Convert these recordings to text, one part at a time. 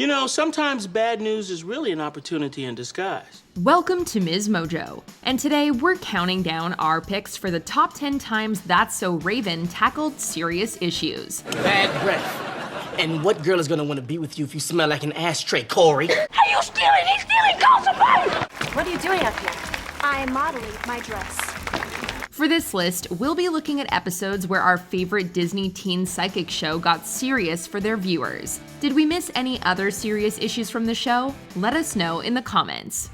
You know, sometimes bad news is really an opportunity in disguise. Welcome to MsMojo, and today we're counting down our picks for the top 10 times That's So Raven tackled serious issues. Bad breath. And what girl is gonna want to be with you if you smell like an ashtray, Corey? Hey, you stealing! He's stealing! Call somebody! What are you doing up here? I'm modeling my dress. For this list, we'll be looking at episodes where our favorite Disney teen psychic show got serious for their viewers. Did we miss any other serious issues from the show? Let us know in the comments.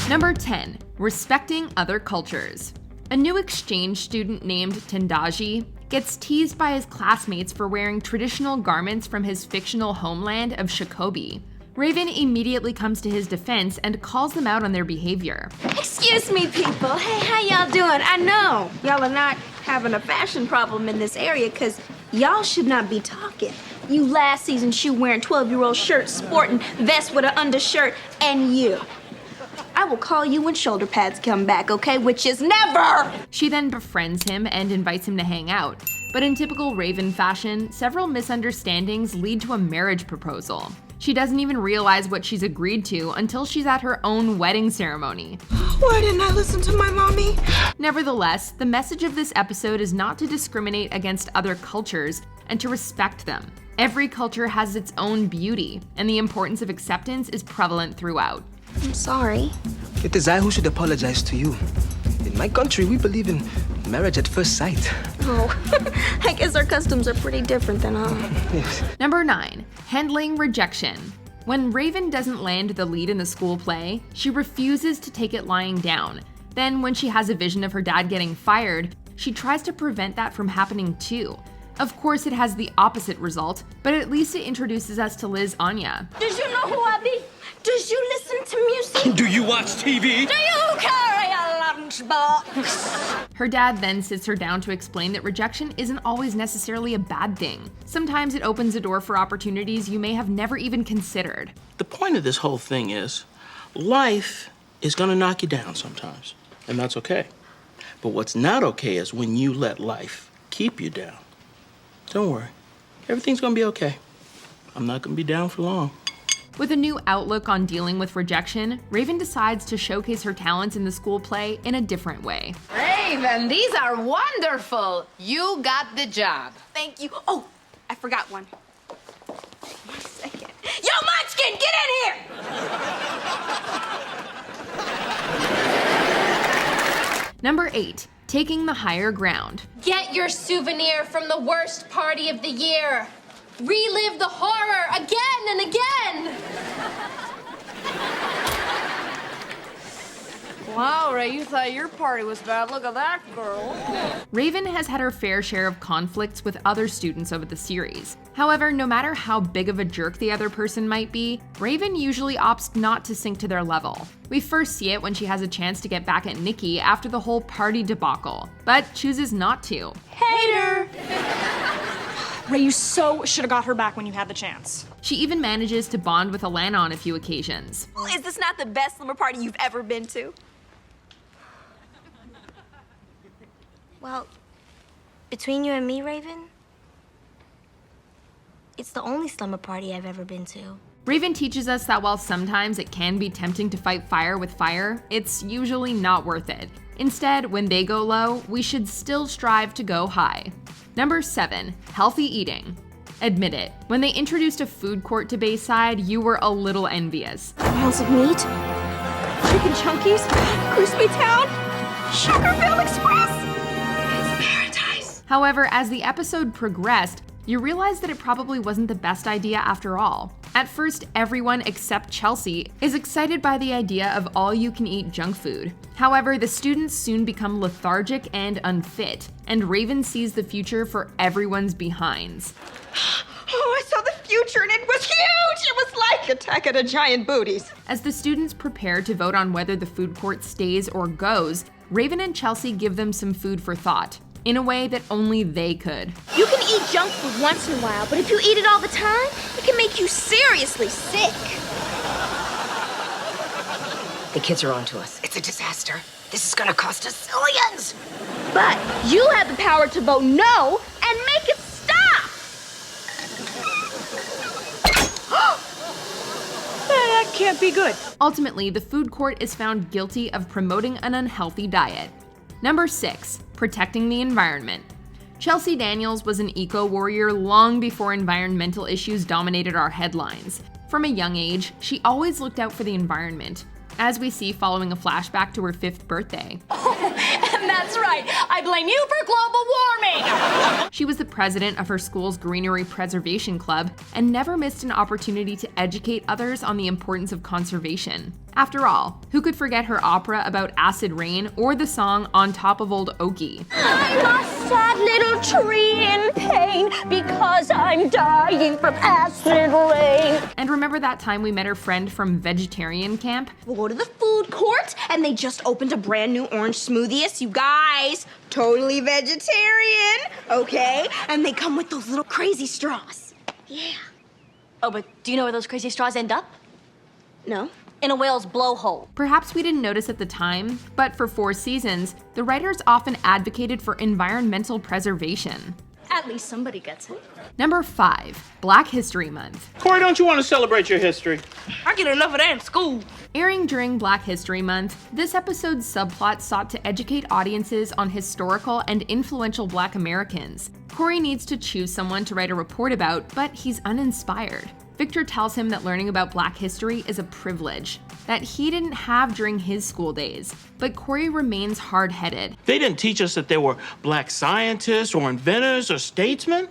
Number 10. Respecting other cultures. A new exchange student named Tendaji gets teased by his classmates for wearing traditional garments from his fictional homeland of Shikobi. Raven immediately comes to his defense and calls them out on their behavior. Excuse me, people. Hey, how y'all doing? I know y'all are not having a fashion problem in this area because y'all should not be talking. You last season shoe wearing 12-year-old shirts, sporting vest with an undershirt, and you. I will call you when shoulder pads come back, okay? Which is never! She then befriends him and invites him to hang out. But in typical Raven fashion, several misunderstandings lead to a marriage proposal. She doesn't even realize what she's agreed to until she's at her own wedding ceremony. Why didn't I listen to my mommy? Nevertheless, the message of this episode is not to discriminate against other cultures and to respect them. Every culture has its own beauty, and the importance of acceptance is prevalent throughout. I'm sorry. It is I who should apologize to you. In my country, we believe in marriage at first sight. Oh, I guess our customs are pretty different than Yes. Number 9. Handling rejection. When Raven doesn't land the lead in the school play, she refuses to take it lying down. Then when she has a vision of her dad getting fired, she tries to prevent that from happening too. Of course, it has the opposite result, but at least it introduces us to Liz Anya. Does you know who I be? Does you listen to music? Do you watch TV? Do you carry a lunchbox? Her dad then sits her down to explain that rejection isn't always necessarily a bad thing. Sometimes it opens a door for opportunities you may have never even considered. The point of this whole thing is, life is gonna knock you down sometimes, and that's okay. But what's not okay is when you let life keep you down. Don't worry, everything's gonna be okay. I'm not gonna be down for long. With a new outlook on dealing with rejection, Raven decides to showcase her talents in the school play in a different way. Raven, these are wonderful. You got the job. Thank you. Oh, I forgot one. 1 second. Yo, Munchkin, get in here! Number 8. Taking the higher ground. Get your souvenir from the worst party of the year. Relive the horror again and again. Wow, Ray, you thought your party was bad. Look at that girl. Raven has had her fair share of conflicts with other students over the series. However, no matter how big of a jerk the other person might be, Raven usually opts not to sink to their level. We first see it when she has a chance to get back at Nikki after the whole party debacle, but chooses not to. Hater! Ray, you so should have got her back when you had the chance. She even manages to bond with Alana on a few occasions. Is this not the best slumber party you've ever been to? Well, between you and me, Raven, it's the only slumber party I've ever been to. Raven teaches us that while sometimes it can be tempting to fight fire with fire, it's usually not worth it. Instead, when they go low, we should still strive to go high. Number 7. Healthy eating. Admit it, when they introduced a food court to Bayside, you were a little envious. Ounce of meat, chicken chunkies, crispy town, Sugarville Express. It's paradise. However, as the episode progressed, you realize that it probably wasn't the best idea after all. At first, everyone except Chelsea is excited by the idea of all-you-can-eat junk food. However, the students soon become lethargic and unfit, and Raven sees the future for everyone's behinds. Oh, I saw the future and it was huge! It was like Attack of the Giant Booties. As the students prepare to vote on whether the food court stays or goes, Raven and Chelsea give them some food for thought, in a way that only they could. You can eat junk food once in a while, but if you eat it all the time, it can make you seriously sick. The kids are onto us. It's a disaster. This is gonna cost us zillions. But you have the power to vote no and make it stop. can't be good. Ultimately, the food court is found guilty of promoting an unhealthy diet. Number 6, protecting the environment. Chelsea Daniels was an eco-warrior long before environmental issues dominated our headlines. From a young age, she always looked out for the environment, as we see following a flashback to her 5th birthday. And that's right. I blame you for global warming. She was the president of her school's Greenery Preservation Club and never missed an opportunity to educate others on the importance of conservation. After all, who could forget her opera about acid rain or the song On Top of Old Okie? I'm a sad little tree in pain because I'm dying from acid rain. And remember that time we met her friend from vegetarian camp? We'll go to the food court, and they just opened a brand new orange smoothie. You guys, totally vegetarian, okay? And they come with those little crazy straws. Yeah. Oh, but do you know where those crazy straws end up? No? In a whale's blowhole. Perhaps we didn't notice at the time, but for 4 seasons, the writers often advocated for environmental preservation. At least somebody gets it. Number 5, Black History Month. Corey, don't you want to celebrate your history? I get enough of that in school. Airing during Black History Month, this episode's subplot sought to educate audiences on historical and influential Black Americans. Corey needs to choose someone to write a report about, but he's uninspired. Victor tells him that learning about Black history is a privilege that he didn't have during his school days, but Corey remains hard-headed. They didn't teach us that there were Black scientists or inventors or statesmen.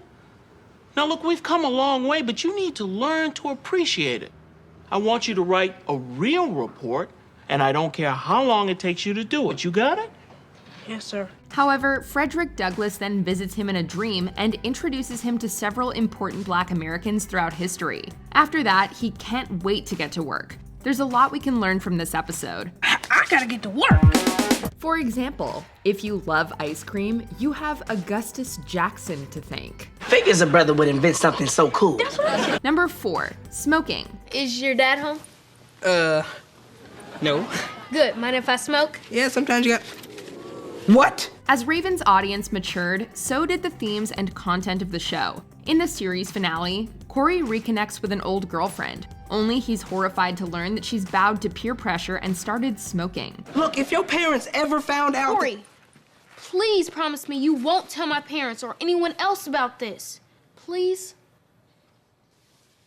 Now look, we've come a long way, but you need to learn to appreciate it. I want you to write a real report, and I don't care how long it takes you to do it. You got it? Yes, sir. However, Frederick Douglass then visits him in a dream and introduces him to several important Black Americans throughout history. After that, he can't wait to get to work. There's a lot we can learn from this episode. I gotta get to work. For example, if you love ice cream, you have Augustus Jackson to thank. Figures a brother would invent something so cool. Number 4, smoking. Is your dad home? No. Good. Mind if I smoke? Yeah, sometimes you got... What? As Raven's audience matured, so did the themes and content of the show. In the series finale, Corey reconnects with an old girlfriend, only he's horrified to learn that she's bowed to peer pressure and started smoking. Look, if your parents ever found out... Corey, please promise me you won't tell my parents or anyone else about this. Please?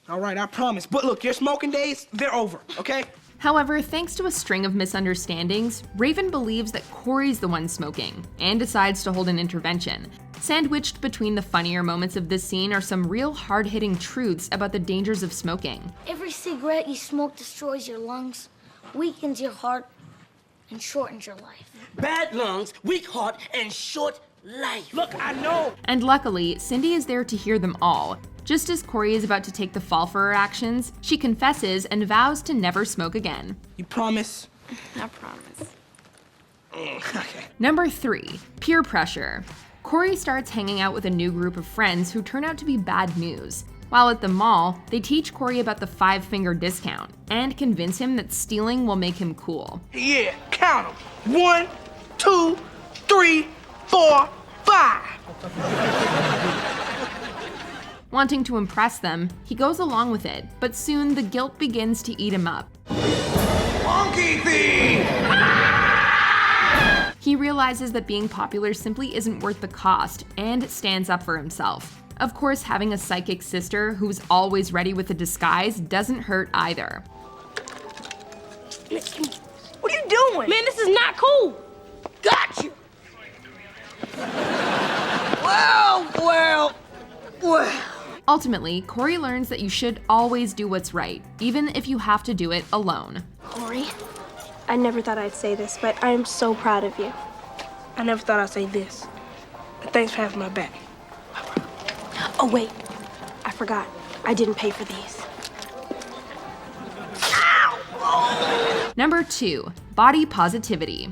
All right, I promise. But look, your smoking days, they're over, okay? However, thanks to a string of misunderstandings, Raven believes that Corey's the one smoking and decides to hold an intervention. Sandwiched between the funnier moments of this scene are some real hard-hitting truths about the dangers of smoking. Every cigarette you smoke destroys your lungs, weakens your heart, and shortens your life. Bad lungs, weak heart, and short life. Look, I know. And luckily, Cindy is there to hear them all. Just as Corey is about to take the fall for her actions, she confesses and vows to never smoke again. You promise? I promise. Okay. Number 3, peer pressure. Corey starts hanging out with a new group of friends who turn out to be bad news. While at the mall, they teach Corey about the 5-finger discount and convince him that stealing will make him cool. Yeah, count them. 1, 2, 3, 4, 5. Wanting to impress them, he goes along with it, but soon the guilt begins to eat him up. Monkey thief! He realizes that being popular simply isn't worth the cost and stands up for himself. Of course, having a psychic sister who's always ready with a disguise doesn't hurt either. What are you doing? Man, this is not cool. Got you. Well. Ultimately, Corey learns that you should always do what's right, even if you have to do it alone. Corey, I never thought I'd say this, but I am so proud of you. I never thought I'd say this. But thanks for having my back. Oh, wait. I forgot. I didn't pay for these. Number 2, body positivity.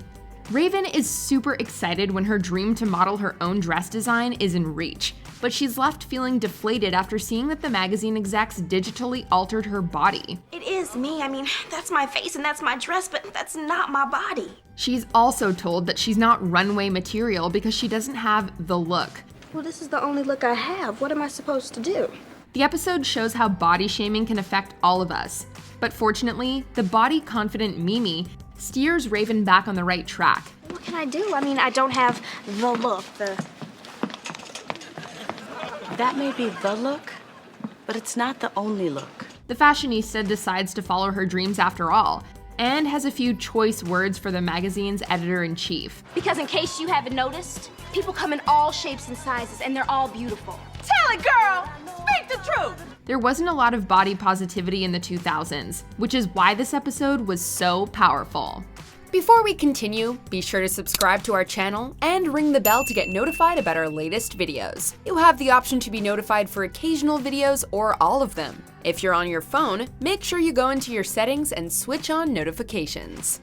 Raven is super excited when her dream to model her own dress design is in reach, but she's left feeling deflated after seeing that the magazine execs digitally altered her body. It is me. I mean, that's my face and that's my dress, but that's not my body. She's also told that she's not runway material because she doesn't have the look. Well, this is the only look I have. What am I supposed to do? The episode shows how body shaming can affect all of us, but fortunately, the body-confident Mimi steers Raven back on the right track. What can I do? I mean, I don't have the look, That may be the look, but it's not the only look. The fashionista decides to follow her dreams after all, and has a few choice words for the magazine's editor-in-chief. Because in case you haven't noticed, people come in all shapes and sizes, and they're all beautiful. Tell it, girl! Speak the truth! There wasn't a lot of body positivity in the 2000s, which is why this episode was so powerful. Before we continue, be sure to subscribe to our channel and ring the bell to get notified about our latest videos. You have the option to be notified for occasional videos or all of them. If you're on your phone, make sure you go into your settings and switch on notifications.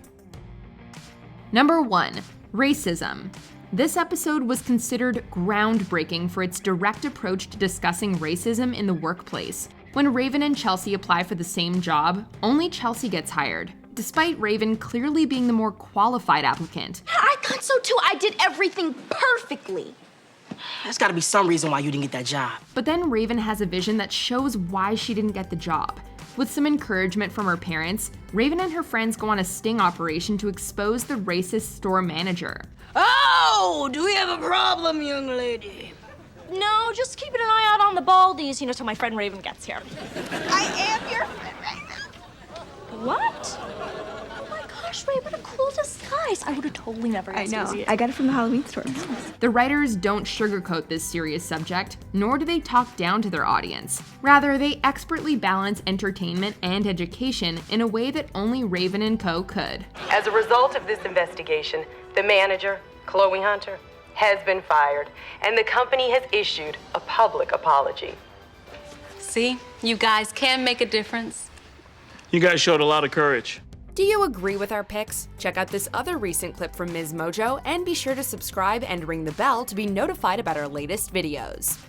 Number 1. Racism. This episode was considered groundbreaking for its direct approach to discussing racism in the workplace. When Raven and Chelsea apply for the same job, only Chelsea gets hired, despite Raven clearly being the more qualified applicant. I thought so too. I did everything perfectly. There's gotta be some reason why you didn't get that job. But then Raven has a vision that shows why she didn't get the job. With some encouragement from her parents, Raven and her friends go on a sting operation to expose the racist store manager. Oh, do we have a problem, young lady? No, just keeping an eye out on the baldies, till my friend Raven gets here. I am your friend, Raven. What? Oh my gosh, Ray, what a cool disguise. I would have totally never guessed it was you. I got it from the Halloween store. The writers don't sugarcoat this serious subject, nor do they talk down to their audience. Rather, they expertly balance entertainment and education in a way that only Raven & Co. could. As a result of this investigation, the manager, Chloe Hunter, has been fired, and the company has issued a public apology. See, you guys can make a difference. You guys showed a lot of courage. Do you agree with our picks? Check out this other recent clip from MsMojo and be sure to subscribe and ring the bell to be notified about our latest videos.